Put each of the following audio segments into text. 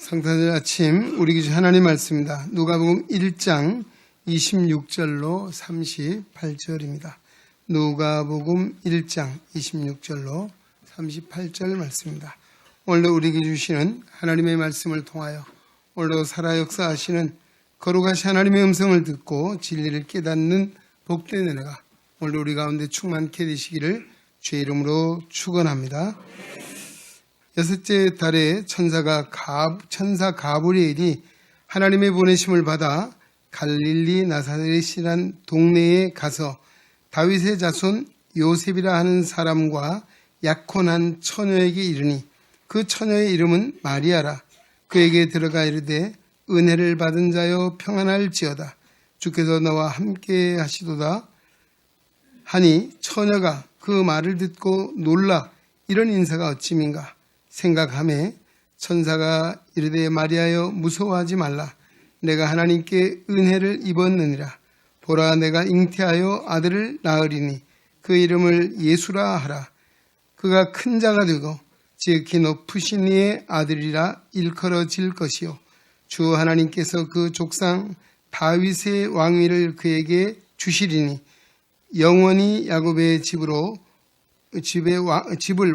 성탄절 아침 우리 기준 하나님 말씀입니다. 누가복음 1장 26절로 38절입니다. 누가복음 1장 26절로 38절 말씀입니다. 오늘도 우리에게 주시는 하나님의 말씀을 통하여 오늘도 살아 역사하시는 거룩하신 하나님의 음성을 듣고 진리를 깨닫는 복된 은혜가 오늘도 우리 가운데 충만케 되시기를 주의 이름으로 축원합니다. 여섯째 달에 천사 가브리엘이 하나님의 보내심을 받아 갈릴리 나사렛이란 동네에 가서 다윗의 자손 요셉이라 하는 사람과 약혼한 처녀에게 이르니 그 처녀의 이름은 마리아라. 그에게 들어가 이르되 은혜를 받은 자여 평안할지어다. 주께서 너와 함께 하시도다 하니 처녀가 그 말을 듣고 놀라 이런 인사가 어찌민가 생각하매 천사가 이르되 마리아여 무서워하지 말라. 내가 하나님께 은혜를 입었느니라. 보라 내가 잉태하여 아들을 낳으리니 그 이름을 예수라 하라. 그가 큰 자가 되고 지극히 높으신 이의 아들이라 일컬어질 것이요 주 하나님께서 그 족상 다윗의 왕위를 그에게 주시리니 영원히 야곱의 집을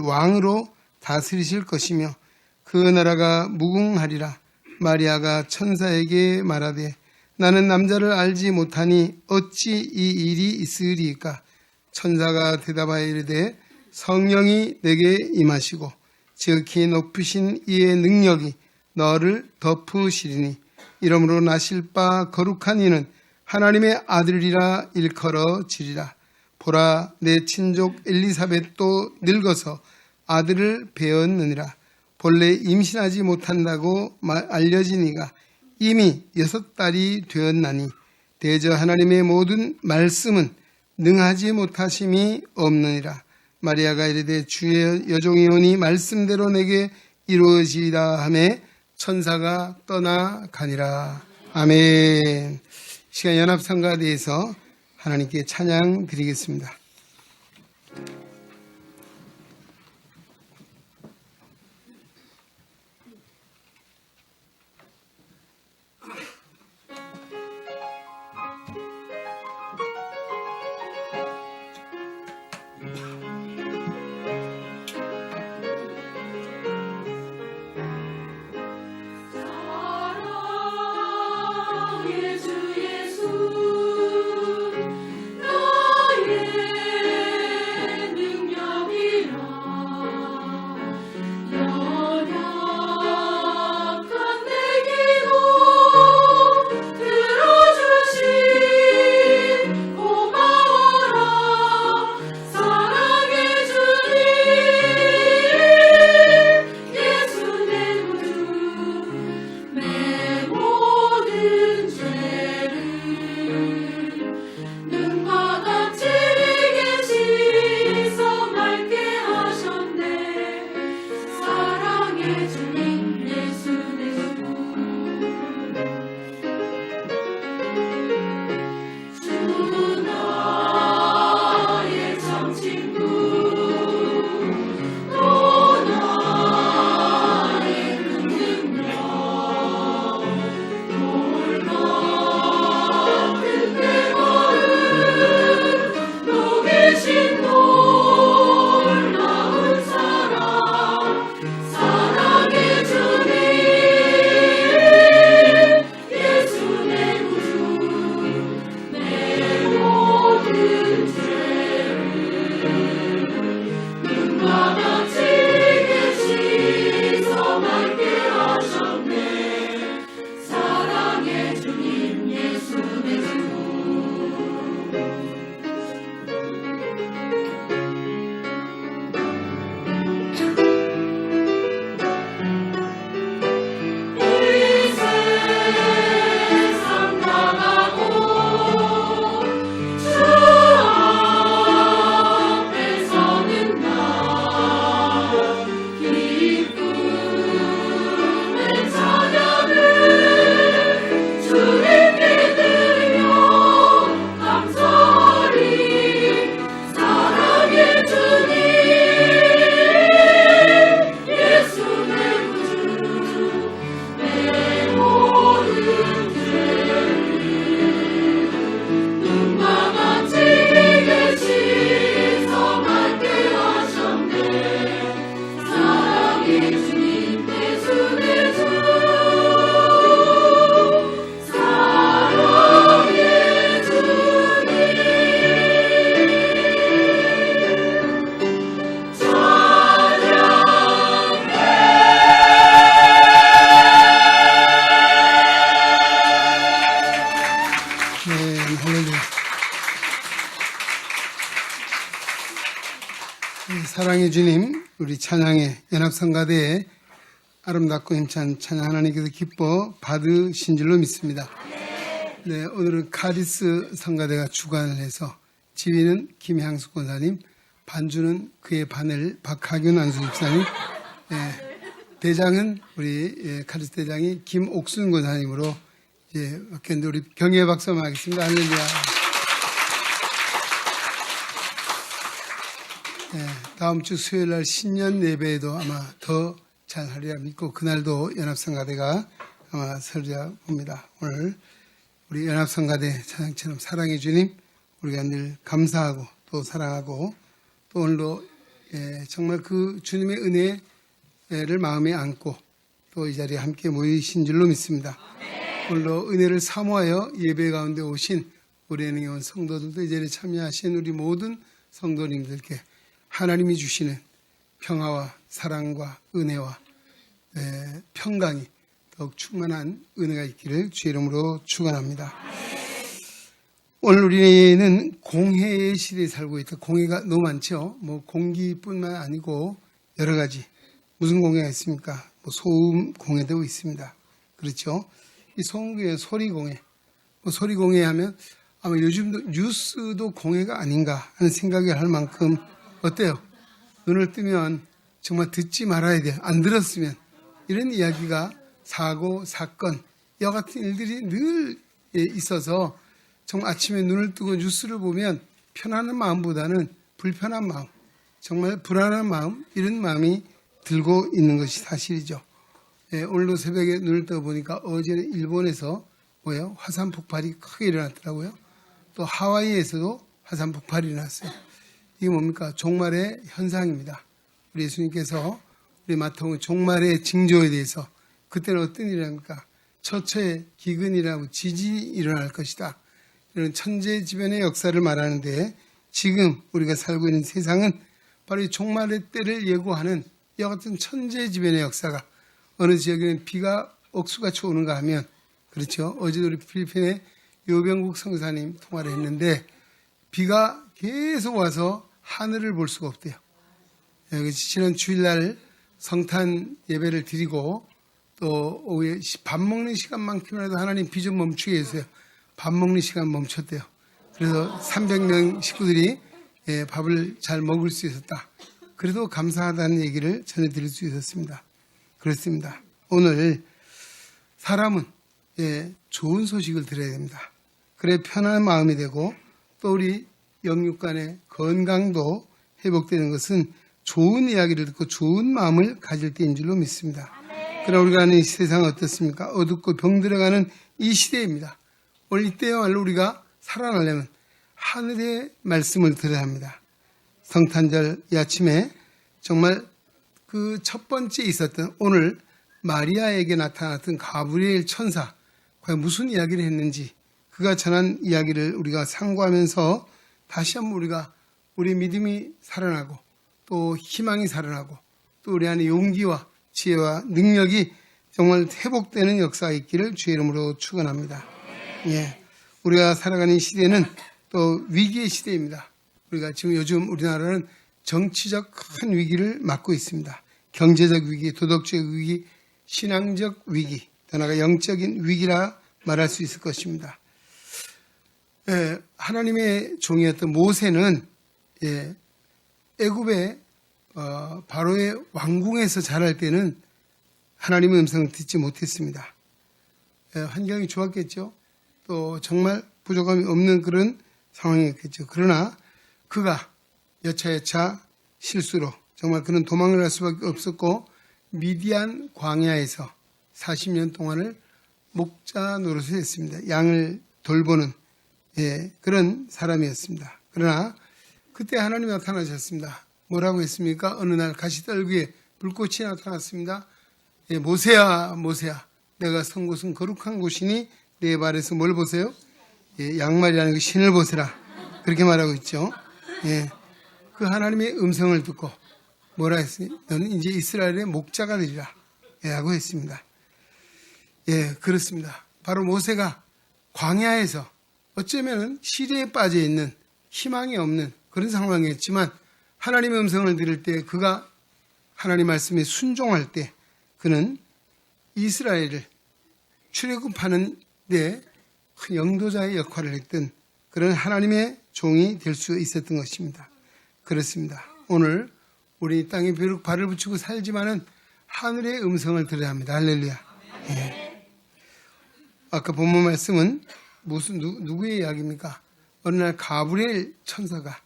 왕으로 다스리실 것이며 그 나라가 무궁하리라. 마리아가 천사에게 말하되 나는 남자를 알지 못하니 어찌 이 일이 있으리이까. 천사가 대답하여 이르되 성령이 내게 임하시고 지극히 높으신 이의 능력이 너를 덮으시리니 이러므로 나실 바 거룩한 이는 하나님의 아들이라 일컬어지리라. 보라 내 친족 엘리사벳도 늙어서 아들을 배었느니라. 본래 임신하지 못한다고 알려진 이가 이미 6달이 되었나니 대저 하나님의 모든 말씀은 능하지 못하심이 없느니라. 마리아가 이르되 주의 여종이오니 말씀대로 내게 이루어지리라 하매 천사가 떠나가니라. 아멘. 시간 연합상가에 대해서 하나님께 찬양 드리겠습니다. 예수 너의 사랑의 주님, 우리 찬양의 연합성가대에 아름답고 힘찬 찬양 하나님께서 기뻐 받으신 줄로 믿습니다. 네, 오늘은 카리스 성가대가 주관을 해서 지휘는 김향숙 권사님, 반주는 그의 바늘 박하균 안수집사님, 대장은 우리 카리스 대장이 김옥순 권사님으로 이제 바뀌었는데 우리 경의의 박수 한번 하겠습니다. 할렐루야. 다음 주 수요일 날 신년 예배에도 아마 더 잘하리라 믿고 그날도 연합성가대가 아마 설리라 봅니다. 오늘 우리 연합성가대 찬양처럼 사랑의 주님 우리가 늘 감사하고 또 사랑하고 또 오늘도 정말 그 주님의 은혜를 마음에 안고 또 이 자리에 함께 모이신 줄로 믿습니다. 오늘도 은혜를 사모하여 예배 가운데 오신 우리 은행에 온 성도들도 이 자리에 참여하신 우리 모든 성도님들께 하나님이 주시는 평화와 사랑과 은혜와 평강이 더욱 충만한 은혜가 있기를 주의 이름으로 축원합니다. 오늘 우리는 공해의 시대에 살고 있다. 공해가 너무 많죠. 뭐 공기뿐만 아니고 여러 가지 무슨 공해가 있습니까? 뭐 소음 공해도 있습니다. 그렇죠? 이 소음 공해, 소리 공해, 뭐 소리 공해하면 아마 요즘도 뉴스도 공해가 아닌가 하는 생각을 할 만큼 어때요? 눈을 뜨면 정말 듣지 말아야 돼요. 안 들었으면. 이런 이야기가 사고, 사건, 이와 같은 일들이 늘 있어서 정말 아침에 눈을 뜨고 뉴스를 보면 편안한 마음보다는 불편한 마음, 정말 불안한 마음, 이런 마음이 들고 있는 것이 사실이죠. 오늘도 새벽에 눈을 떠보니까 어제는 일본에서 화산 폭발이 크게 일어났더라고요. 또 하와이에서도 화산 폭발이 일어났어요. 이게 뭡니까? 종말의 현상입니다. 우리 예수님께서 우리 마태복음 종말의 징조에 대해서 그때는 어떤 일이랍니까? 처처의 기근이라고 지진이 일어날 것이다. 이런 천재지변의 역사를 말하는데 지금 우리가 살고 있는 세상은 바로 이 종말의 때를 예고하는 이와 같은 천재지변의 역사가 어느 지역에는 비가 억수같이 오는가 하면 그렇죠. 어제도 우리 필리핀의 요병국 성사님 통화를 했는데 비가 계속 와서 하늘을 볼 수가 없대요. 지난 주일날 성탄 예배를 드리고 또 오후에 밥 먹는 시간만큼이라도 하나님 비 좀 멈추게 해주세요. 밥 먹는 시간 멈췄대요. 그래서 300명 식구들이 밥을 잘 먹을 수 있었다. 그래도 감사하다는 얘기를 전해드릴 수 있었습니다. 그렇습니다. 오늘 사람은 좋은 소식을 들어야 됩니다. 그래 편안한 마음이 되고 또 우리 영육 간의 건강도 회복되는 것은 좋은 이야기를 듣고 좋은 마음을 가질 때인 줄로 믿습니다. 그러나 우리가 아는 이 세상은 어떻습니까? 어둡고 병들어가는 이 시대입니다. 오늘 이때야말로 우리가 살아나려면 하늘의 말씀을 들어야 합니다. 성탄절 이 아침에 정말 그 첫 번째 있었던 오늘 마리아에게 나타났던 가브리엘 천사 과연 무슨 이야기를 했는지 그가 전한 이야기를 우리가 상고하면서 다시 한번 우리가 우리 믿음이 살아나고 또 희망이 살아나고 또 우리 안에 용기와 지혜와 능력이 정말 회복되는 역사가 있기를 주의 이름으로 축원합니다. 우리가 살아가는 시대는 또 위기의 시대입니다. 우리가 지금 요즘 우리나라는 정치적 큰 위기를 맞고 있습니다. 경제적 위기, 도덕적 위기, 신앙적 위기, 더 나아가 영적인 위기라 말할 수 있을 것입니다. 하나님의 종이었던 모세는 애굽의 바로의 왕궁에서 자랄 때는 하나님의 음성을 듣지 못했습니다. 환경이 좋았겠죠. 또 정말 부족함이 없는 그런 상황이었겠죠. 그러나 그가 여차여차 실수로 정말 그는 도망을 할 수밖에 없었고 미디안 광야에서 40년 동안을 목자 노릇을 했습니다. 양을 돌보는 그런 사람이었습니다. 그러나 그때 하나님이 나타나셨습니다. 뭐라고 했습니까? 어느 날 가시떨기에 불꽃이 나타났습니다. 모세야 모세야 내가 선 곳은 거룩한 곳이니 내 발에서 뭘 보세요? 양말이라는 그 신을 보세라. 그렇게 말하고 있죠. 그 하나님의 음성을 듣고 뭐라 했으니 너는 이제 이스라엘의 목자가 되리라 라고 했습니다. 그렇습니다. 바로 모세가 광야에서 어쩌면 시대에 빠져 있는 희망이 없는 그런 상황이었지만 하나님의 음성을 들을 때 그가 하나님 말씀에 순종할 때 그는 이스라엘을 출애굽하는 데 큰 영도자의 역할을 했던 그런 하나님의 종이 될 수 있었던 것입니다. 그렇습니다. 오늘 우리 땅에 비록 발을 붙이고 살지만은 하늘의 음성을 들어야 합니다. 할렐루야. 예. 아까 본문 말씀은 누구의 이야기입니까? 어느 날 가브리엘 천사가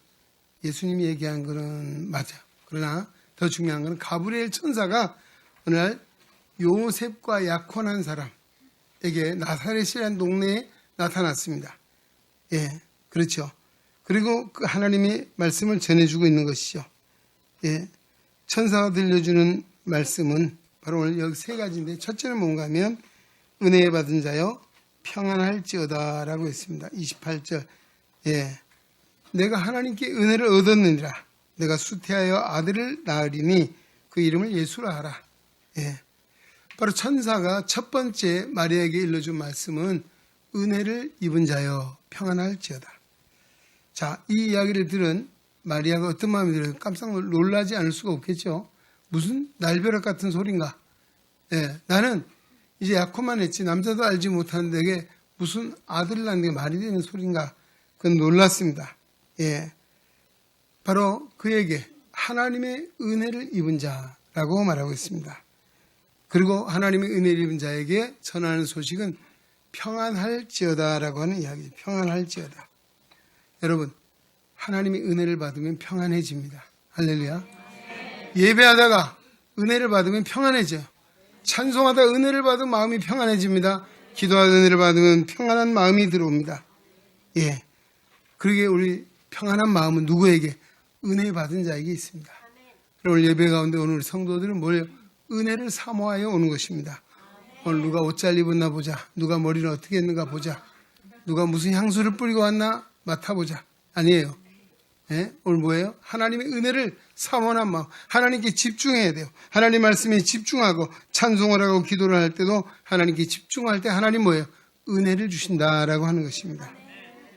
예수님이 얘기한 거는 맞아. 그러나 더 중요한 것은 가브리엘 천사가 어느 날 요셉과 약혼한 사람에게 나사렛이라는 동네에 나타났습니다. 예, 그렇죠. 그리고 그 하나님의 말씀을 전해주고 있는 것이죠. 예, 천사가 들려주는 말씀은 바로 오늘 여기 세 가지인데 첫째는 뭔가 하면 은혜 받은 자여 평안할지어다 라고 했습니다. 28절. 예, 내가 하나님께 은혜를 얻었느니라. 내가 수태하여 아들을 낳으리니 그 이름을 예수라 하라. 예, 바로 천사가 첫 번째 마리아에게 일러준 말씀은 은혜를 입은 자여 평안할지어다. 자, 이 이야기를 들은 마리아가 어떤 마음이 들어요? 깜짝 놀라지 않을 수가 없겠죠. 무슨 날벼락 같은 소린가? 예, 나는 이제 약혼만 했지 남자도 알지 못하는 데게 무슨 아들을 낳는 게 말이 되는 소린가? 그건 놀랐습니다. 예, 바로 그에게 하나님의 은혜를 입은 자라고 말하고 있습니다. 그리고 하나님의 은혜를 입은 자에게 전하는 소식은 평안할지어다라고 하는 이야기죠. 평안할지어다. 여러분, 하나님의 은혜를 받으면 평안해집니다. 할렐루야. 예배하다가 은혜를 받으면 평안해져요. 찬송하다가 은혜를 받으면 마음이 평안해집니다. 기도하다 은혜를 받으면 평안한 마음이 들어옵니다. 예, 그러게 우리 평안한 마음은 누구에게? 은혜 받은 자에게 있습니다. 오늘 예배 가운데 오늘 성도들은 뭘? 은혜를 사모하여 오는 것입니다. 오늘 누가 옷 잘 입었나 보자. 누가 머리를 어떻게 했는가 보자. 누가 무슨 향수를 뿌리고 왔나 맡아보자. 아니에요. 예? 오늘 뭐예요? 하나님의 은혜를 사모하는 마음. 하나님께 집중해야 돼요. 하나님 말씀에 집중하고 찬송을 하고 기도를 할 때도 하나님께 집중할 때 하나님 뭐예요? 은혜를 주신다라고 하는 것입니다.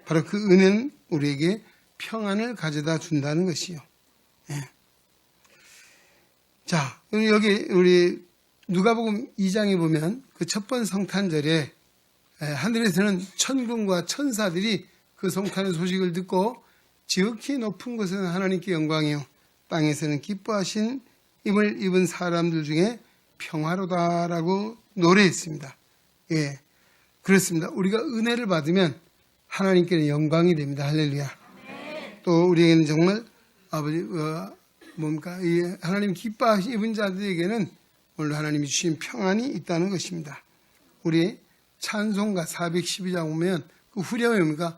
바로 그 은혜는 우리에게 평안을 가져다 준다는 것이요. 예. 자, 여기 우리 누가복음 2장에 보면 그 첫 번 성탄절에 하늘에서는 천군과 천사들이 그 성탄의 소식을 듣고 지극히 높은 곳에는 하나님께 영광이요 땅에서는 기뻐하신 임을 입은 사람들 중에 평화로다라고 노래했습니다. 예, 그렇습니다. 우리가 은혜를 받으면 하나님께는 영광이 됩니다. 할렐루야. 또 우리에게는 정말 아버지 뭡니까? 이 하나님 기뻐하신 입은 자들에게는 오늘 하나님이 주신 평안이 있다는 것입니다. 우리 찬송가 412장 보면 그 후렴이 뭡니까?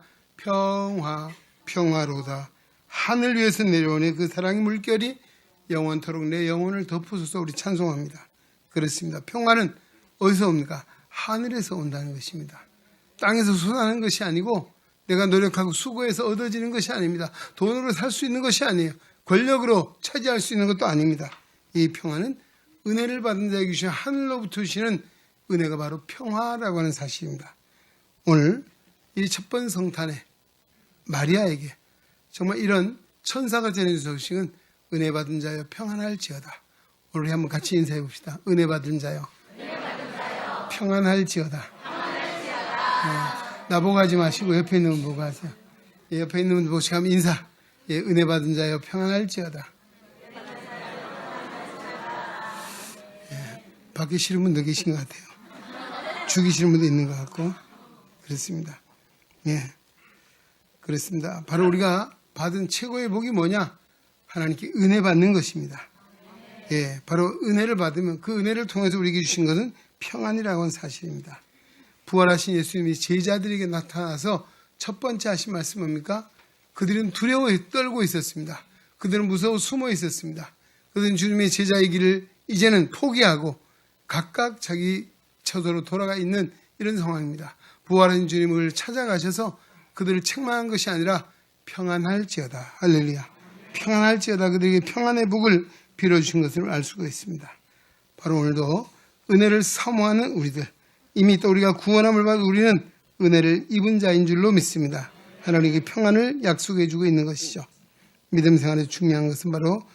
평화로다. 하늘 위에서 내려오는 그 사랑의 물결이 영원토록 내 영혼을 덮어줘서 우리 찬송합니다. 그렇습니다. 평화는 어디서 옵니까? 하늘에서 온다는 것입니다. 땅에서 솟아나는 것이 아니고 내가 노력하고 수고해서 얻어지는 것이 아닙니다. 돈으로 살 수 있는 것이 아니에요. 권력으로 차지할 수 있는 것도 아닙니다. 이 평화는 은혜를 받은 자에게 주신 하늘로부터 주시는 은혜가 바로 평화라고 하는 사실입니다. 오늘 이 첫 번 성탄에 마리아에게 정말 이런 천사가 전해준 소식은 은혜 받은 자여 평안할지어다. 오늘 우리 한번 같이 인사해 봅시다. 은혜 받은 자여 평안할지어다. 나보고 하지 마시고 옆에 있는 분 보고 하세요. 예, 옆에 있는 분 보시고 하면 인사. 예, 은혜 받은 자여 평안할지어다. 예, 받기 싫은 분도 계신 것 같아요. 주기 싫은 분도 있는 것 같고 그렇습니다. 예, 그렇습니다. 바로 우리가 받은 최고의 복이 뭐냐? 하나님께 은혜 받는 것입니다. 예, 바로 은혜를 받으면 그 은혜를 통해서 우리에게 주신 것은 평안이라고 하는 사실입니다. 부활하신 예수님이 제자들에게 나타나서 첫 번째 하신 말씀 뭡니까? 그들은 두려워 떨고 있었습니다. 그들은 무서워 숨어 있었습니다. 그들은 주님의 제자의 길을 이제는 포기하고 각각 자기 처소로 돌아가 있는 이런 상황입니다. 부활하신 주님을 찾아가셔서 그들을 책망한 것이 아니라 평안할지어다. 할렐루야. 평안할지어다. 그들에게 평안의 복을 빌어주신 것을 알 수가 있습니다. 바로 오늘도 은혜를 사모하는 우리들, 이미 또 우리가 구원함을 받은 우리는 은혜를 입은 자인 줄로 믿습니다. 하나님께 평안을 약속해 주고 있는 것이죠. 믿음 생활에 중요한 것은 바로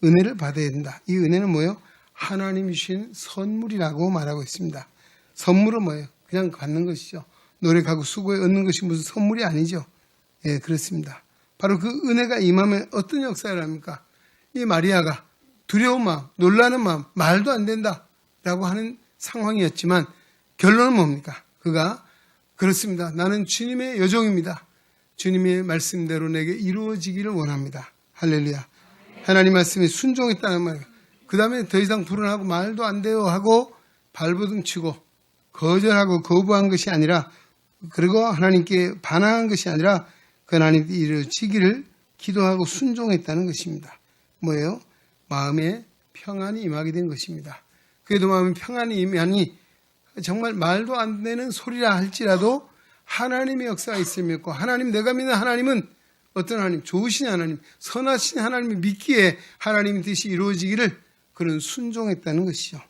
은혜를 받아야 된다. 이 은혜는 뭐예요? 하나님이 주신 선물이라고 말하고 있습니다. 선물은 뭐예요? 그냥 받는 것이죠. 노력하고 수고해 얻는 것이 무슨 선물이 아니죠. 예, 그렇습니다. 바로 그 은혜가 임하면 어떤 역사를 합니까? 이 마리아가 두려운 마음, 놀라는 마음, 말도 안 된다라고 하는 상황이었지만 결론은 뭡니까? 그가 그렇습니다. 나는 주님의 여종입니다. 주님의 말씀대로 내게 이루어지기를 원합니다. 할렐루야. 하나님 말씀에 순종했다는 말이에요. 그 다음에 더 이상 불안하고 말도 안 돼요 하고 발버둥 치고 거절하고 거부한 것이 아니라, 그리고 하나님께 반항한 것이 아니라 그 하나님께 이루어지기를 기도하고 순종했다는 것입니다. 뭐예요? 마음에 평안이 임하게 된 것입니다. 그래도 마음에 평안이 임하니 정말 말도 안 되는 소리라 할지라도 하나님의 역사가 있음을 믿고, 하나님, 내가 믿는 하나님은 어떤 하나님? 좋으신 하나님, 선하신 하나님이 믿기에 하나님의 뜻이 이루어지기를 그런 순종했다는 것이죠.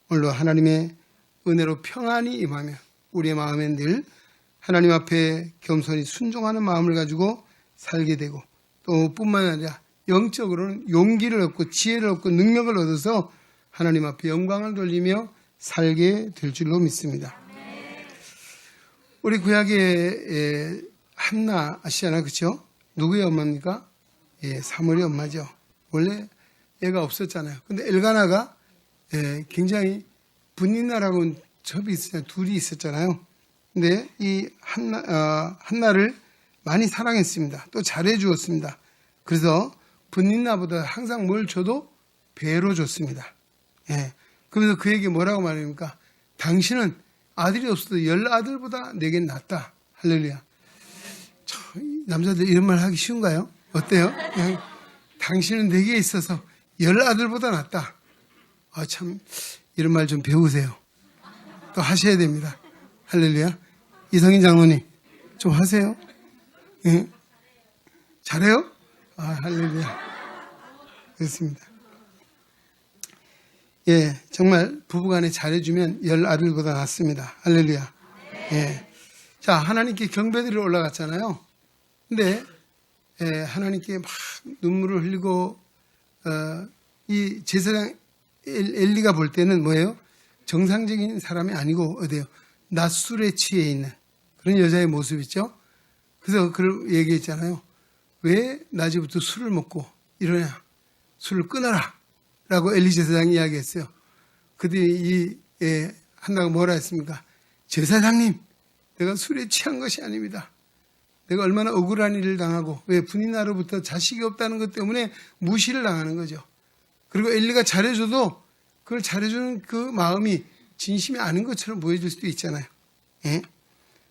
오늘도 하나님의 은혜로 평안이 임하며 우리의 마음에 늘 하나님 앞에 겸손히 순종하는 마음을 가지고 살게 되고, 또 뿐만 아니라 영적으로는 용기를 얻고 지혜를 얻고 능력을 얻어서 하나님 앞에 영광을 돌리며 살게 될 줄로 믿습니다. 우리 구약의 한나 아시잖아요, 그렇죠? 누구의 엄마입니까? 예, 사무엘의 엄마죠. 원래 애가 없었잖아요. 근데 엘가나가 굉장히 분인나라고 첩이 있었잖아요. 둘이 있었잖아요. 근데 이 한나를 많이 사랑했습니다. 또 잘해 주었습니다. 그래서 분인나보다 항상 뭘 줘도 배로 줬습니다. 예. 그래서 그에게 뭐라고 말합니까? 당신은 아들이 없어도 10아들보다 내겐 낫다. 할렐루야. 남자들 이런 말 하기 쉬운가요? 어때요? 당신은 내게 있어서 10아들보다 낫다. 아, 참, 이런 말 좀 배우세요. 또 하셔야 됩니다. 할렐루야. 이성인 장로님, 좀 하세요. 예. 잘해요? 아, 할렐루야. 그렇습니다. 예, 정말 부부간에 잘해주면 10아들보다 낫습니다. 할렐루야. 예. 자, 하나님께 경배드리러 올라갔잖아요. 근데, 하나님께 막 눈물을 흘리고, 이 제사장 엘리가 볼 때는 뭐예요? 정상적인 사람이 아니고, 어디요? 낮술에 취해 있는 그런 여자의 모습이죠. 그래서 그걸 얘기했잖아요. 왜 낮에부터 술을 먹고 이러냐? 술을 끊어라. 라고 엘리 제사장이 이야기했어요. 그때 한나가 뭐라 했습니까? 제사장님, 내가 술에 취한 것이 아닙니다. 내가 얼마나 억울한 일을 당하고, 왜 분이나로부터 자식이 없다는 것 때문에 무시를 당하는 거죠. 그리고 엘리가 잘해줘도 그걸 잘해주는 그 마음이 진심이 아닌 것처럼 보여질 수도 있잖아요. 예?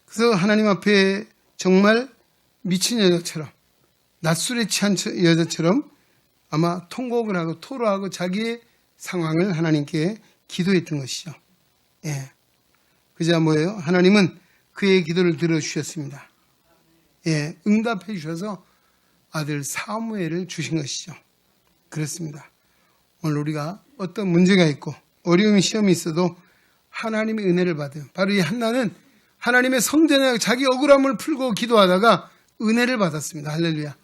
그래서 하나님 앞에 정말 미친 여자처럼, 낮술에 취한 여자처럼 아마 통곡을 하고 토로하고 자기의 상황을 하나님께 기도했던 것이죠. 예. 그자 뭐예요? 하나님은 그의 기도를 들어주셨습니다. 예. 응답해 주셔서 아들 사무엘을 주신 것이죠. 그렇습니다. 오늘 우리가 어떤 문제가 있고 어려움이 시험이 있어도 하나님의 은혜를 받아요. 바로 이 한나는 하나님의 성전에 자기 억울함을 풀고 기도하다가 은혜를 받았습니다. 할렐루야.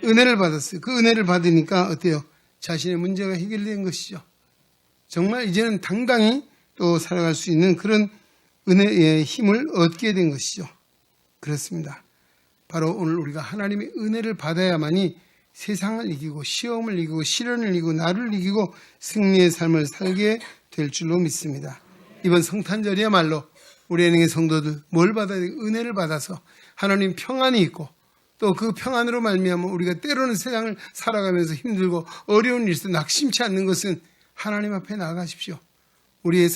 은혜를 받았어요. 그 은혜를 받으니까 어때요? 자신의 문제가 해결된 것이죠. 정말 이제는 당당히 또 살아갈 수 있는 그런 은혜의 힘을 얻게 된 것이죠. 그렇습니다. 바로 오늘 우리가 하나님의 은혜를 받아야만이 세상을 이기고 시험을 이기고 시련을 이기고 나를 이기고 승리의 삶을 살게 될 줄로 믿습니다. 이번 성탄절이야말로 우리 은행의 성도들 뭘 받아야 돼? 은혜를 받아서 하나님 평안이 있고, 또 그 평안으로 말미암아 우리가 때로는 세상을 살아가면서 힘들고 어려운 일에서 낙심치 않는 것은 하나님 앞에 나아가십시오. 우리의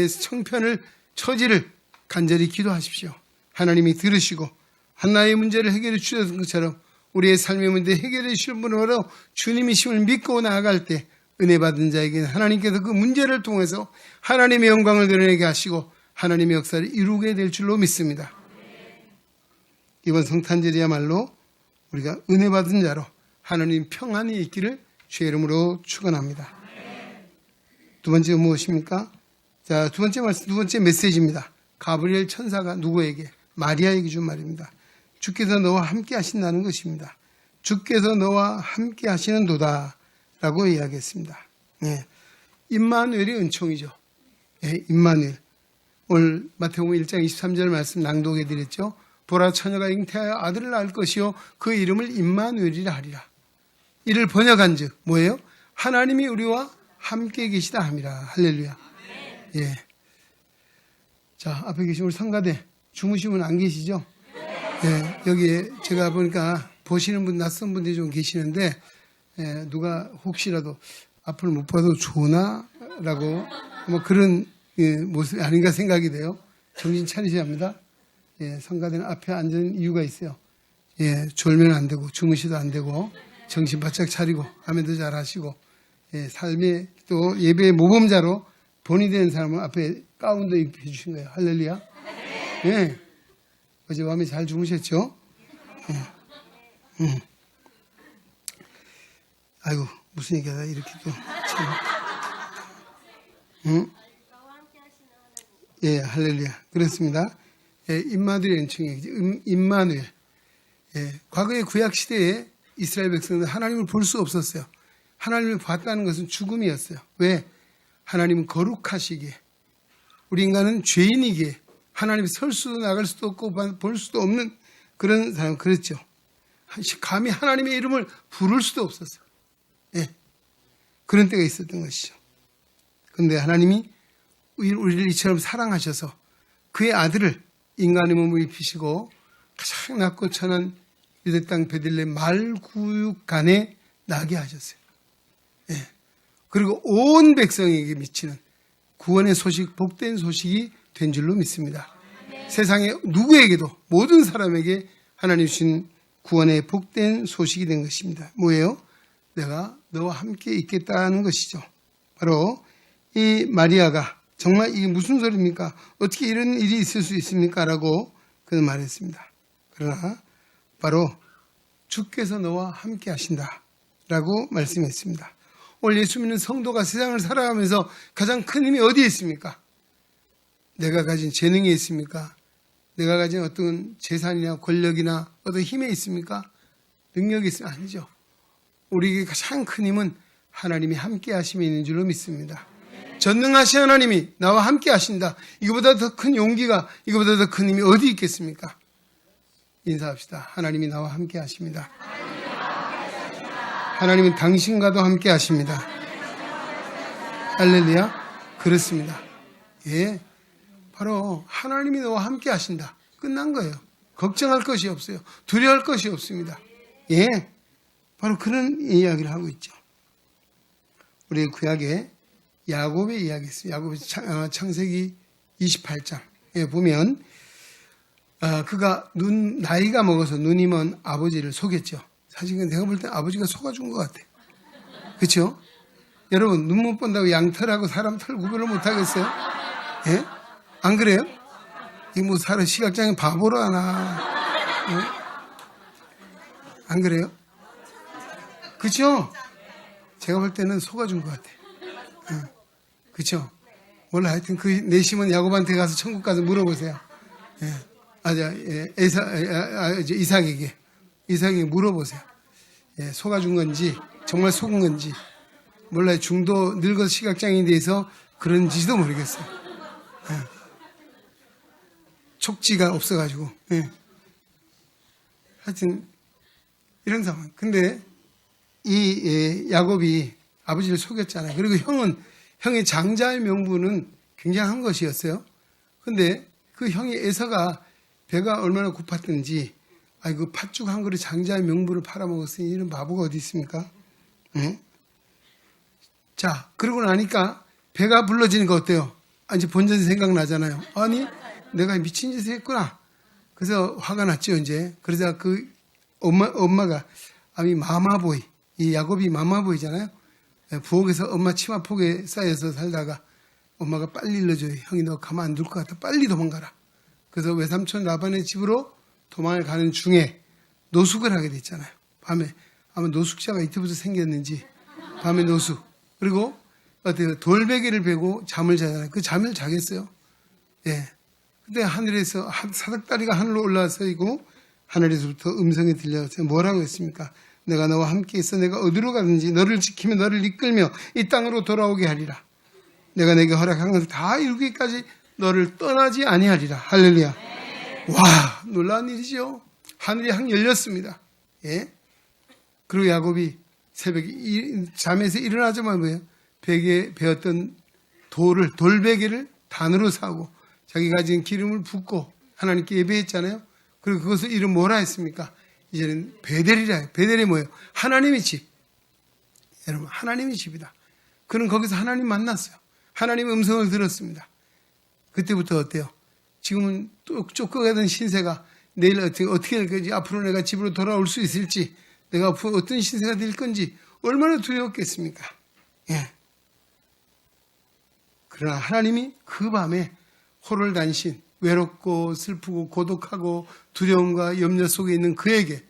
형편을, 처지를 간절히 기도하십시오. 하나님이 들으시고 한나의 문제를 해결해 주셨던 것처럼 우리의 삶의 문제 해결해 주실 분은 바로 주님이심을 믿고 나아갈 때 은혜 받은 자에게는 하나님께서 그 문제를 통해서 하나님의 영광을 드러내게 하시고 하나님의 역사를 이루게 될 줄로 믿습니다. 이번 성탄절이야말로 우리가 은혜 받은 자로 하나님 평안이 있기를 주의 이름으로 축원합니다. 두 번째가 무엇입니까? 자, 두 번째 메시지입니다. 가브리엘 천사가 누구에게? 마리아에게 준 말입니다. 주께서 너와 함께 하신다는 것입니다. 주께서 너와 함께 하시는도다 라고 이야기했습니다. 예. 임마누엘이 은총이죠. 예, 임마누엘. 오늘 마태복음 1장 23절 말씀 낭독해 드렸죠. 보라 처녀가 잉태하여 아들을 낳을 것이요 그 이름을 임마누엘이라 하리라. 이를 번역한즉 뭐예요? 하나님이 우리와 함께 계시다 함이라. 할렐루야. 예. 자, 앞에 계신 우리 성가대 주무신 분 안 계시죠? 예, 여기에 제가 보니까 보시는 분 낯선 분들이 좀 계시는데 예, 누가 혹시라도 앞을 못 봐도 좋으나? 라고 뭐 그런 예, 모습이 아닌가 생각이 돼요. 정신 차리셔야 합니다. 예, 성가대는 앞에 앉은 이유가 있어요. 예, 졸면 안 되고 주무시도 안 되고 정신 바짝 차리고 아멘도 잘 하시고 예, 삶의 또 예배의 모범자로 본이 된 사람은 앞에 가운도 입혀 주신 거예요. 할렐루야. 예. 어젯밤에 잘 주무셨죠? 아이고 무슨 얘기하다 이렇게 또 참. 예, 할렐루야. 그렇습니다. 예, 임마누엘의 은총이죠. 임마누엘. 예, 과거의 구약 시대에 이스라엘 백성들은 하나님을 볼 수 없었어요. 하나님을 봤다는 것은 죽음이었어요. 왜? 하나님은 거룩하시기에, 우리 인간은 죄인이기에 하나님이 설 수도 나갈 수도 없고 볼 수도 없는 그런 사람. 그랬죠. 감히 하나님의 이름을 부를 수도 없었어요. 예, 그런 때가 있었던 것이죠. 그런데 하나님이 우리를 이처럼 사랑하셔서 그의 아들을 인간의 몸을 입히시고 가장 낮고 천한 유대 땅 베들레헴 말구육간에 나게 하셨어요. 예. 그리고 온 백성에게 미치는 구원의 소식, 복된 소식이 된 줄로 믿습니다. 세상의 누구에게도 모든 사람에게 하나님 주신 구원의 복된 소식이 된 것입니다. 뭐예요? 내가 너와 함께 있겠다는 것이죠. 바로 이 마리아가 정말 이게 무슨 소리입니까? 어떻게 이런 일이 있을 수 있습니까? 라고 그는 말했습니다. 그러나 바로 주께서 너와 함께 하신다 라고 말씀했습니다. 오늘 예수 믿는 성도가 세상을 살아가면서 가장 큰 힘이 어디에 있습니까? 내가 가진 재능에 있습니까? 내가 가진 어떤 재산이나 권력이나 어떤 힘에 있습니까? 능력이 있습니까? 아니죠. 우리에게 가장 큰 힘은 하나님이 함께 하심에 있는 줄로 믿습니다. 전능하신 하나님이 나와 함께 하신다. 이거보다 더 큰 용기가, 이거보다 더 큰 힘이 어디 있겠습니까? 인사합시다. 하나님이 나와 함께 하십니다. 하나님은 당신과도 함께 하십니다. 할렐루야. 그렇습니다. 예, 바로 하나님이 너와 함께 하신다. 끝난 거예요. 걱정할 것이 없어요. 두려워할 것이 없습니다. 예, 바로 그런 이야기를 하고 있죠. 우리 구약에 야곱의 이야기 있어요. 야곱의 창세기 28장에 보면 그가 나이가 먹어서 눈이 먼 아버지를 속였죠. 사실 내가 볼 때 아버지가 속아준 것 같아요. 그렇죠? 여러분 눈 못 본다고 양털하고 사람 털 구별을 못 하겠어요? 예? 안 그래요? 이 뭐 사람 시각장애 바보로 하나? 예? 안 그래요? 그렇죠? 제가 볼 때는 속아준 것 같아요. 그렇죠? 몰라 하여튼 그 내심은 야곱한테 가서 천국 가서 물어보세요. 예. 이삭에게 물어보세요. 예, 속아준 건지 정말 속은 건지 몰라요. 중도 늙어서 시각장애인에 대해서 그런지도 모르겠어요. 예. 촉지가 없어가지고. 예. 하여튼 이런 상황. 근데 이 야곱이 아버지를 속였잖아요. 그리고 형의 장자의 명분은 굉장한 것이었어요. 근데 그 형이 에서가 배가 얼마나 고팠든지 그 팥죽 한 그릇 장자의 명분을 팔아먹었으니 이런 바보가 어디 있습니까? 응? 자, 그러고 나니까 배가 불러지니까 어때요? 이제 본전 생각나잖아요. 아니, 내가 미친 짓을 했구나. 그래서 화가 났죠, 이제. 그러자 그 엄마가, 이 마마보이, 이 야곱이 마마보이잖아요. 부엌에서 엄마 치마폭에 쌓여서 살다가 엄마가 빨리 일러줘요. 형이 너 가만 안 둘 것 같아. 빨리 도망가라. 그래서 외삼촌 라반의 집으로 도망을 가는 중에 노숙을 하게 됐잖아요. 밤에. 아마 노숙자가 이때부터 생겼는지 밤에 노숙. 그리고 어때요? 돌베개를 베고 잠을 자잖아요. 그 잠을 자겠어요? 예. 근데 하늘에서 사닥다리가 하늘로 올라와서 이고 하늘에서부터 음성이 들려서 뭐라고 했습니까? 내가 너와 함께 있어 내가 어디로 가든지 너를 지키며 너를 이끌며 이 땅으로 돌아오게 하리라. 내가 내게 허락한 것을 다 이루기까지 너를 떠나지 아니하리라. 할렐루야. 와, 놀라운 일이죠. 하늘이 항 열렸습니다. 예? 그리고 야곱이 새벽에 잠에서 일어나자마자 뭐예요? 베개에 베었던 돌베개를 단으로 사고 자기가 가진 기름을 붓고 하나님께 예배했잖아요. 그리고 그것을 이름 뭐라 했습니까? 이제는 베델이라 해요. 베델이 뭐예요? 하나님의 집. 여러분, 하나님의 집이다. 그는 거기서 하나님 만났어요. 하나님의 음성을 들었습니다. 그때부터 어때요? 지금은 또 쫓겨가던 신세가 내일 어떻게 될 건지, 앞으로 내가 집으로 돌아올 수 있을지, 내가 앞으로 어떤 신세가 될 건지 얼마나 두려웠겠습니까? 예. 그러나 하나님이 그 밤에 호롤단신, 외롭고 슬프고 고독하고 두려움과 염려 속에 있는 그에게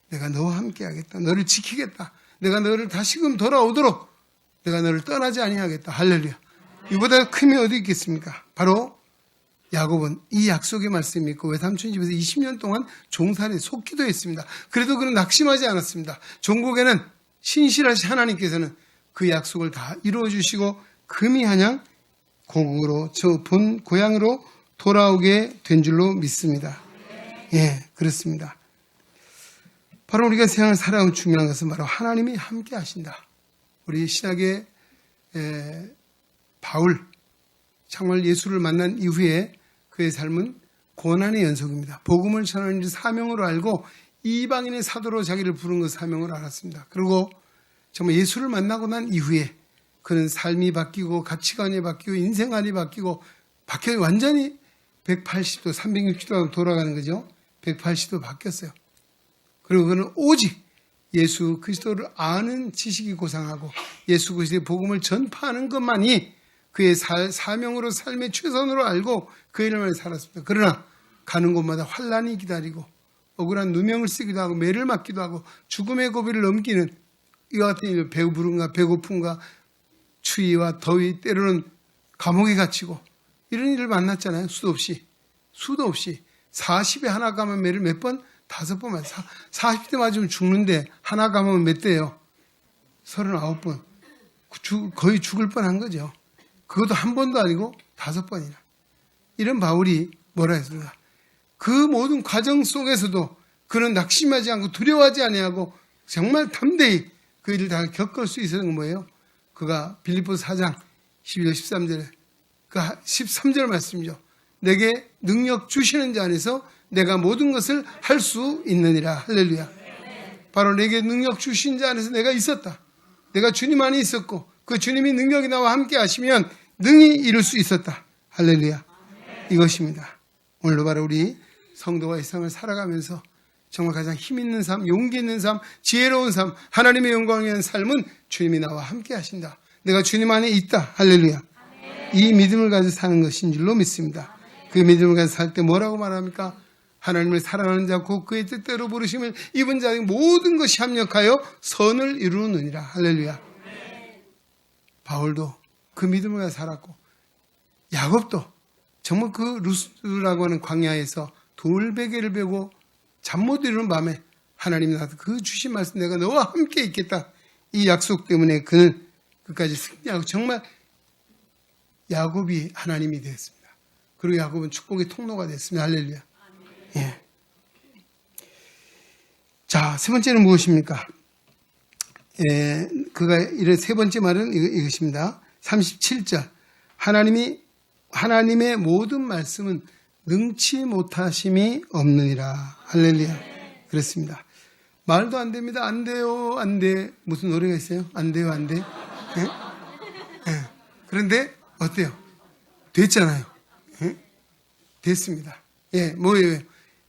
내가 너와 함께 하겠다. 너를 지키겠다. 내가 너를 다시금 돌아오도록 내가 너를 떠나지 아니하겠다. 할렐루야. 이보다 큼이 어디 있겠습니까? 바로 야곱은 이 약속의 말씀이 믿고 외삼촌 집에서 20년 동안 종살이 속기도 했습니다. 그래도 그는 낙심하지 않았습니다. 종국에는 신실하신 하나님께서는 그 약속을 다 이루어 주시고 금이 한양 고국으로 저 본 고향으로 돌아오게 된 줄로 믿습니다. 예, 그렇습니다. 바로 우리가 세상을 살아온 중요한 것은 바로 하나님이 함께 하신다. 우리 신약의 바울, 정말 예수를 만난 이후에 그의 삶은 고난의 연속입니다. 복음을 전하는 사명으로 알고 이방인의 사도로 자기를 부른 그 사명을 알았습니다. 그리고 정말 예수를 만나고 난 이후에 그는 삶이 바뀌고 가치관이 바뀌고 인생관이 바뀌고 완전히 180도, 360도 돌아가는 거죠. 180도 바뀌었어요. 그리고 그는 오직 예수 그리스도를 아는 지식이 고상하고 예수 그리스도의 복음을 전파하는 것만이 그의 사명으로 삶의 최선으로 알고 그 이름을 살았습니다. 그러나 가는 곳마다 환란이 기다리고 억울한 누명을 쓰기도 하고 매를 맞기도 하고 죽음의 고비를 넘기는 이와 같은 일, 배부름과 배고픔과 추위와 더위, 때로는 감옥에 갇히고 이런 일을 만났잖아요. 수도 없이 40에 하나 가면 매를 몇 번? 5번 맞아요. 40대 맞으면 죽는데 하나 가면 몇 대예요? 39번. 거의 죽을 뻔한 거죠. 그것도 한 번도 아니고 5번이나. 이런 바울이 뭐라 했습니까? 그 모든 과정 속에서도 그는 낙심하지 않고 두려워하지 아니하고 정말 담대히 그 일을 다 겪을 수 있었던 건 뭐예요? 그가 빌립보서 4장 12절 13절에 그 13절 말씀이죠. 내게 능력 주시는 자 안에서 내가 모든 것을 할 수 있느니라. 할렐루야. 바로 내게 능력 주신 자 안에서 내가 있었다. 내가 주님 안에 있었고 그 주님이 능력이 나와 함께 하시면 능히 이룰 수 있었다. 할렐루야. 이것입니다. 오늘도 바로 우리 성도가 이 세상을 살아가면서 정말 가장 힘 있는 삶, 용기 있는 삶, 지혜로운 삶, 하나님의 영광을 위한 삶은 주님이 나와 함께 하신다. 내가 주님 안에 있다. 할렐루야. 이 믿음을 가지고 사는 것인 줄로 믿습니다. 그 믿음을 가지고 살 때 뭐라고 말합니까? 하나님을 사랑하는 자, 곧 그의 뜻대로 부르심을 입은 자의 모든 것이 합력하여 선을 이루느니라. 할렐루야. 바울도 그 믿음을 가지고 살았고 야곱도 정말 그 루스라고 하는 광야에서 돌베개를 베고 잠 못 이루는 밤에 하나님이 나한테 그 주신 말씀 내가 너와 함께 있겠다. 이 약속 때문에 그는 끝까지 승리하고 정말 야곱이 하나님이 되었습니다. 그리고 야곱은 축복의 통로가 됐습니다. 할렐루야. 예. 자, 세 번째는 무엇입니까? 그가 이런 세 번째 말은 이것입니다. 37절. 하나님의 모든 말씀은 능치 못하심이 없느니라. 할렐루야. 그렇습니다. 말도 안 됩니다. 안 돼요. 안 돼. 무슨 노래가 있어요? 안 돼요. 안 돼. 예? 예. 그런데 어때요? 됐잖아요. 예? 됐습니다. 예, 뭐예요?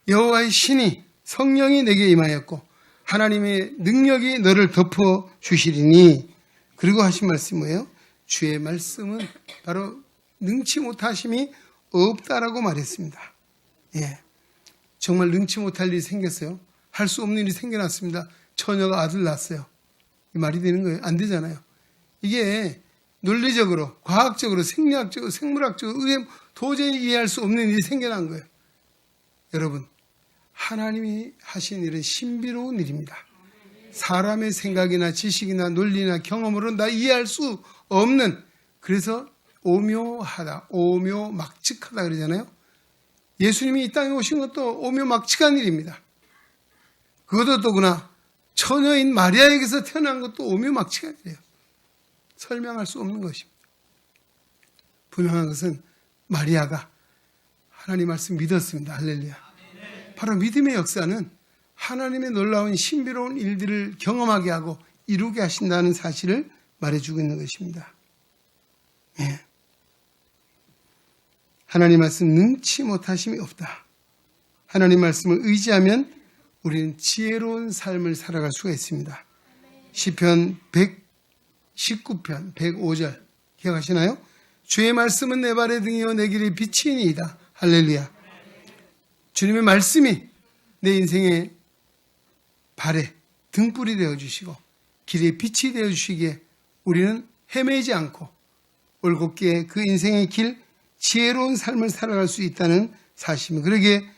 여호와의 신이 성령이 내게 임하였고 하나님의 능력이 너를 덮어 주시리니 그리고 하신 말씀이 뭐예요? 주의 말씀은 바로 능치 못하심이 없다라고 말했습니다. 예, 정말 능치 못할 일이 생겼어요. 할 수 없는 일이 생겨났습니다. 처녀가 아들 낳았어요. 이 말이 되는 거예요? 안 되잖아요. 이게 논리적으로, 과학적으로, 생리학적으로, 생물학적으로 도저히 이해할 수 없는 일이 생겨난 거예요. 여러분, 하나님이 하신 일은 신비로운 일입니다. 사람의 생각이나 지식이나 논리나 경험으로 나 이해할 수 없는, 그래서 오묘하다, 오묘막측하다 그러잖아요. 예수님이 이 땅에 오신 것도 오묘막측한 일입니다. 그것도 더구나 처녀인 마리아에게서 태어난 것도 오묘막측한 일이에요. 설명할 수 없는 것입니다. 분명한 것은 마리아가 하나님 말씀 믿었습니다. 할렐루야. 바로 믿음의 역사는 하나님의 놀라운 신비로운 일들을 경험하게 하고 이루게 하신다는 사실을 말해주고 있는 것입니다. 예. 하나님 말씀 능치 못하심이 없다. 하나님 말씀을 의지하면 우리는 지혜로운 삶을 살아갈 수가 있습니다. 시편 119편 105절 기억하시나요? 주의 말씀은 내 발의 등이요 내 길의 빛이니이다. 할렐루야. 주님의 말씀이 내 인생의 발에 등불이 되어주시고 길의 빛이 되어주시기에 우리는 헤매지 않고 올곧게 그 인생의 길, 지혜로운 삶을 살아갈 수 있다는 사실입니다. 그러기에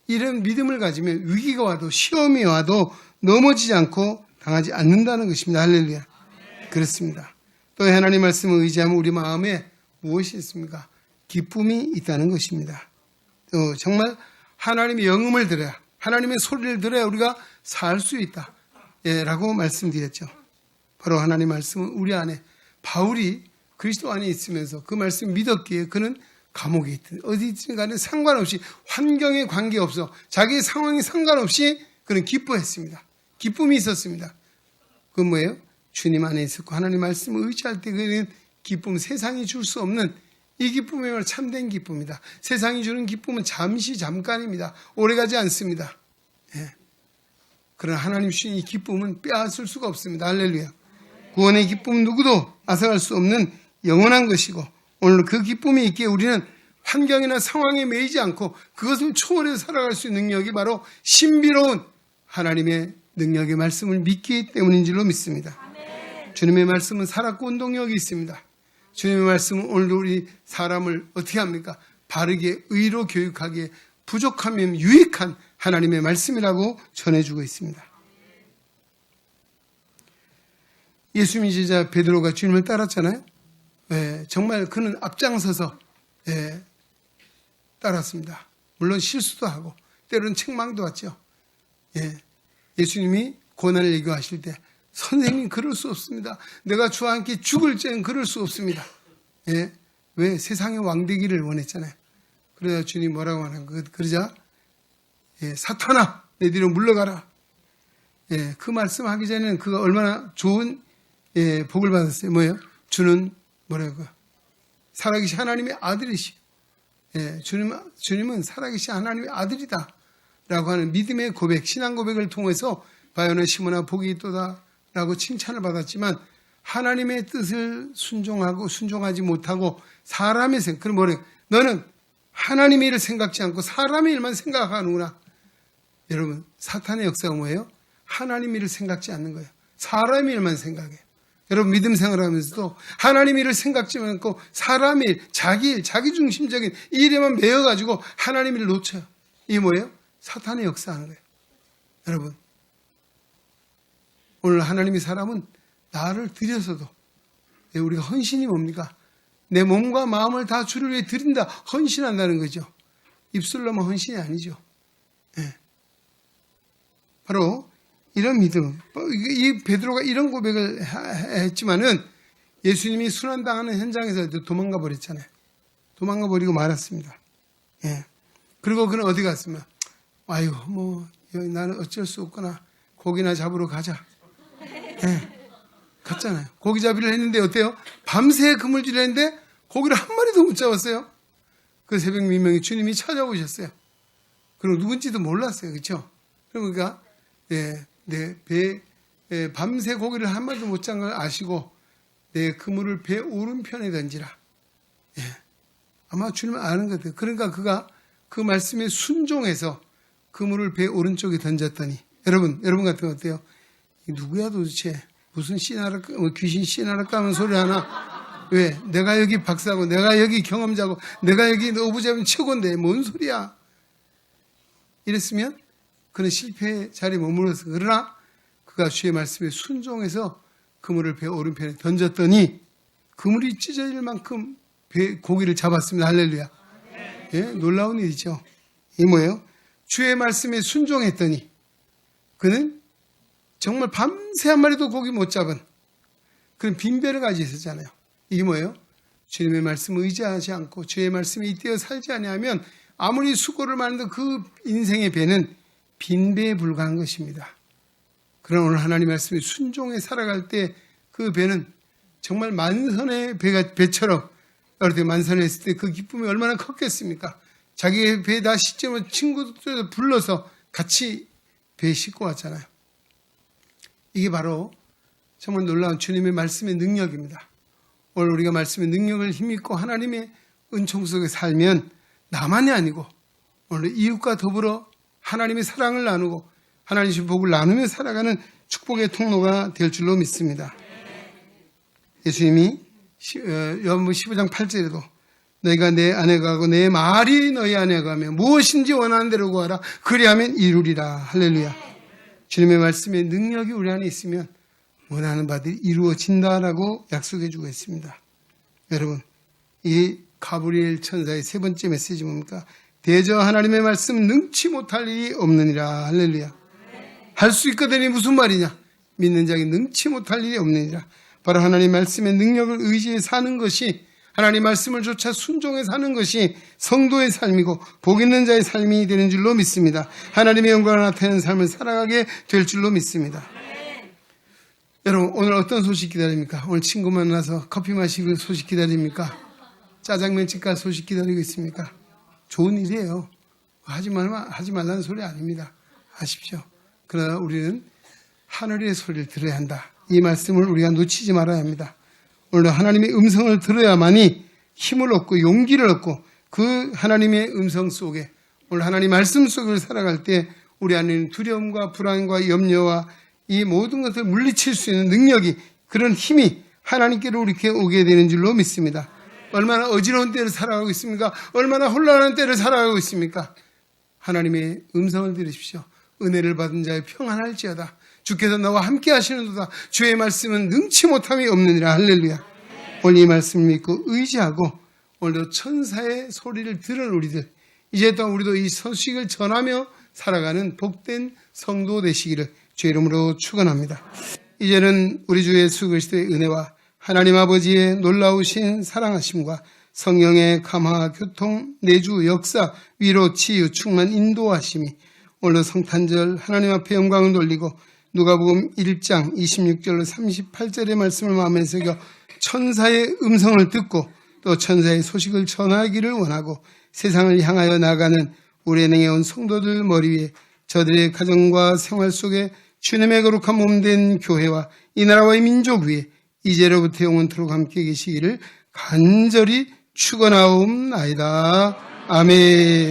이런 믿음을 가지면 위기가 와도 시험이 와도 넘어지지 않고 당하지 않는다는 것입니다. 할렐루야. 그렇습니다. 또 하나님 말씀을 의지하면 우리 마음에 무엇이 있습니까? 기쁨이 있다는 것입니다. 또 정말 하나님의 영음을 들어야, 하나님의 소리를 들어야 우리가 살 수 있다. 예, 라고 말씀드렸죠. 바로 하나님 말씀은 우리 안에, 바울이 그리스도 안에 있으면서 그 말씀 믿었기에 그는 감옥에 있든 어디 있든 간에 상관없이, 환경에 관계없어 자기의 상황에 상관없이 그는 기뻐했습니다. 기쁨이 있었습니다. 그건 뭐예요? 주님 안에 있었고 하나님 말씀을 의지할 때 그는 기쁨, 세상이 줄 수 없는 이 기쁨이야말로 참된 기쁨이다. 세상이 주는 기쁨은 잠시 잠깐입니다. 오래가지 않습니다. 예. 그러나 하나님 주신 이 기쁨은 빼앗을 수가 없습니다. 할렐루야. 구원의 기쁨은 누구도 앗아갈 수 없는 영원한 것이고, 오늘 그 기쁨이 있기에 우리는 환경이나 상황에 매이지 않고 그것을 초월해서 살아갈 수 있는 능력이 바로 신비로운 하나님의 능력의 말씀을 믿기 때문인 줄로 믿습니다. 주님의 말씀은 살았고 운동력이 있습니다. 주님의 말씀은 오늘도 우리 사람을 어떻게 합니까? 바르게 의로 교육하기에 부족하면 유익한 하나님의 말씀이라고 전해주고 있습니다. 예수님의 제자 베드로가 주님을 따랐잖아요. 예, 정말 그는 앞장서서 따랐습니다. 물론 실수도 하고 때로는 책망도 왔죠. 예수님이 고난을 얘기하실 때 선생님 그럴 수 없습니다. 내가 주와 함께 죽을 죄는 그럴 수 없습니다. 예, 왜? 세상의 왕되기를 원했잖아요. 그러자 주님이 뭐라고 하는 거? 그러자 사탄아 내 뒤로 물러가라. 그 말씀하기 전에는 그가 얼마나 좋은 복을 받았어요. 뭐예요? 주는 뭐라고? 살아계신 하나님의 아들이시. 주님은 살아계신 하나님의 아들이다. 라고 하는 믿음의 고백, 신앙 고백을 통해서 바요나 시므나 복이 있도다 라고 칭찬을 받았지만, 하나님의 뜻을 순종하지 못하고 사람의 생각, 그럼 뭐래요? 너는 하나님의 일을 생각지 않고 사람의 일만 생각하는구나. 여러분, 사탄의 역사가 뭐예요? 하나님의 일을 생각지 않는 거예요. 사람의 일만 생각해요. 여러분, 믿음 생활하면서도 하나님의 일을 생각지 않고 사람의 일, 자기 일, 자기 중심적인 일에만 매여가지고 하나님의 일을 놓쳐요. 이게 뭐예요? 사탄의 역사하는 거예요. 여러분, 오늘 하나님의 사람은 나를 드려서도, 우리가 헌신이 뭡니까? 내 몸과 마음을 다 주를 위해 드린다. 헌신한다는 거죠. 입술로만 헌신이 아니죠. 바로 이런 믿음. 이 베드로가 이런 고백을 했지만은 예수님이 순환당하는 현장에서 도망가 버렸잖아요. 도망가 버리고 말았습니다. 그리고 그는 어디 갔으면, 아유, 나는 어쩔 수 없구나. 고기나 잡으러 가자. 갔잖아요. 고기잡이를 했는데 어때요? 밤새 그물질을 했는데 고기를 한 마리도 못 잡았어요. 그 새벽 민명에 주님이 찾아오셨어요. 그리고 누군지도 몰랐어요. 그렇죠? 그러니까 내 배에 밤새 고기를 한 마리도 못 잡은 걸 아시고 내 그물을 배 오른편에 던지라. 아마 주님은 아는 것 같아요. 그러니까 그가 그 말씀에 순종해서 그물을 배 오른쪽에 던졌더니, 여러분 같으면 어때요? 누구야 도대체? 무슨 귀신 씨나라 까면 소리 하나? 왜? 내가 여기 박사고, 내가 여기 경험자고, 내가 여기 오부잡은 최고인데 뭔 소리야? 이랬으면 그는 실패의 자리에 머물렀어. 그러나 그가 주의 말씀에 순종해서 그물을 배 오른편에 던졌더니 그물이 찢어질 만큼 고기를 잡았습니다. 할렐루야. 예, 놀라운 일이죠. 이게 뭐예요? 주의 말씀에 순종했더니 그는 정말 밤새 한 마리도 고기 못 잡은 그런 빈배를 가지고 있었잖아요. 이게 뭐예요? 주님의 말씀을 의지하지 않고 주의 말씀에 잇대어 살지 아니하면 아무리 수고를 많은데 그 인생의 배는 빈배에 불과한 것입니다. 그러나 오늘 하나님 말씀에 순종해 살아갈 때 그 배는 정말 만선의 배처럼 어릴 때 만선했을 때 그 기쁨이 얼마나 컸겠습니까? 자기의 배 다 씻으면 친구들 불러서 같이 배에 싣고 왔잖아요. 이게 바로 정말 놀라운 주님의 말씀의 능력입니다. 오늘 우리가 말씀의 능력을 힘입고 하나님의 은총 속에 살면 나만이 아니고 오늘 이웃과 더불어 하나님의 사랑을 나누고 하나님의 복을 나누며 살아가는 축복의 통로가 될 줄로 믿습니다. 예수님이 요한복음 15장 8절에도 너희가 내 안에 가고 내 말이 너희 안에 가면 무엇인지 원하는 대로 구하라 그리하면 이루리라. 할렐루야. 주님의 말씀의 능력이 우리 안에 있으면 원하는 바들이 이루어진다라고 약속해 주고 있습니다. 여러분, 이 가브리엘 천사의 세 번째 메시지 뭡니까? 대저 하나님의 말씀 능치 못할 일이 없느니라. 할렐루야. 할 수 있거든이 무슨 말이냐? 믿는 자에게 능치 못할 일이 없느니라. 바로 하나님 말씀의 능력을 의지해 사는 것이 하나님 말씀을 조차 순종해 사는 것이 성도의 삶이고 복 있는 자의 삶이 되는 줄로 믿습니다. 하나님의 영광을 나타내는 삶을 살아가게 될 줄로 믿습니다. 여러분, 오늘 어떤 소식 기다립니까? 오늘 친구 만나서 커피 마시고 소식 기다립니까? 짜장면집 갈 소식 기다리고 있습니까? 좋은 일이에요. 하지 말라는 소리 아닙니다. 아십시오. 그러나 우리는 하늘의 소리를 들어야 한다. 이 말씀을 우리가 놓치지 말아야 합니다. 오늘 하나님의 음성을 들어야만이 힘을 얻고 용기를 얻고 그 하나님의 음성 속에 오늘 하나님 말씀 속을 살아갈 때 우리 안에는 두려움과 불안과 염려와 이 모든 것을 물리칠 수 있는 능력이 그런 힘이 하나님께로 이렇게 오게 되는 줄로 믿습니다. 얼마나 어지러운 때를 살아가고 있습니까? 얼마나 혼란한 때를 살아가고 있습니까? 하나님의 음성을 들으십시오. 은혜를 받은 자의 평안할지어다. 주께서 나와 함께 하시는도다. 주의 말씀은 능치 못함이 없느니라. 할렐루야. 오늘 이 말씀을 믿고 의지하고 오늘도 천사의 소리를 들은 우리들 이제 또 우리도 이 소식을 전하며 살아가는 복된 성도 되시기를 주의 이름으로 축원합니다. 이제는 우리 주 예수 그리스도의 은혜와 하나님 아버지의 놀라우신 사랑하심과 성령의 감화, 교통, 내주, 역사, 위로, 치유, 충만, 인도하심이 오늘 성탄절 하나님 앞에 영광을 돌리고 누가복음 1장 26절로 38절의 말씀을 마음에 새겨 천사의 음성을 듣고 또 천사의 소식을 전하기를 원하고 세상을 향하여 나가는 우리 은행에 온 성도들 머리 위에 저들의 가정과 생활 속에 주님의 거룩한 몸된 교회와 이 나라와 이 민족 위에 이제로부터 영원토록 함께 계시기를 간절히 축원하옵나이다. 아멘.